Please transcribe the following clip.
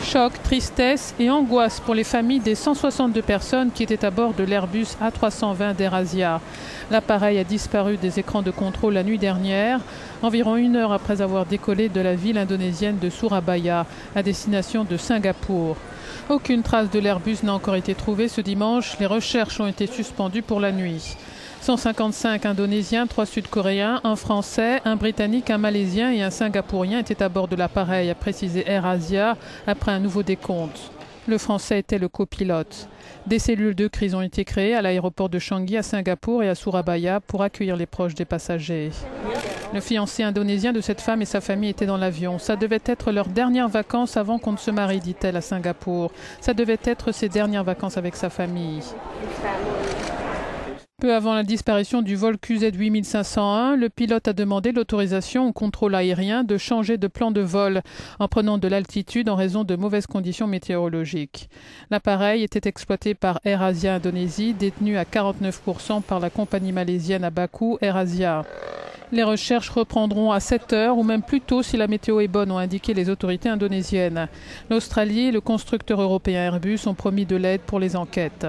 Choc, tristesse et angoisse pour les familles des 162 personnes qui étaient à bord de l'Airbus A320 d'AirAsia. L'appareil a disparu des écrans de contrôle la nuit dernière, environ 1 heure après avoir décollé de la ville indonésienne de Surabaya, à destination de Singapour. Aucune trace de l'Airbus n'a encore été trouvée ce dimanche. Les recherches ont été suspendues pour la nuit. 155 Indonésiens, 3 Sud-Coréens, un Français, un Britannique, un Malaisien et un Singapourien étaient à bord de l'appareil, a précisé AirAsia après un nouveau décompte. Le Français était le copilote. Des cellules de crise ont été créées à l'aéroport de Changi, à Singapour et à Surabaya pour accueillir les proches des passagers. Le fiancé indonésien de cette femme et sa famille étaient dans l'avion. Ça devait être leurs dernières vacances avant qu'on ne se marie, dit-elle à Singapour. Ça devait être ses dernières vacances avec sa famille. Peu avant la disparition du vol QZ8501, le pilote a demandé l'autorisation au contrôle aérien de changer de plan de vol en prenant de l'altitude en raison de mauvaises conditions météorologiques. L'appareil était exploité par AirAsia Indonésie, détenu à 49% par la compagnie malaisienne à Baku, AirAsia. Les recherches reprendront à 7 heures ou même plus tôt si la météo est bonne, ont indiqué les autorités indonésiennes. L'Australie et le constructeur européen Airbus ont promis de l'aide pour les enquêtes.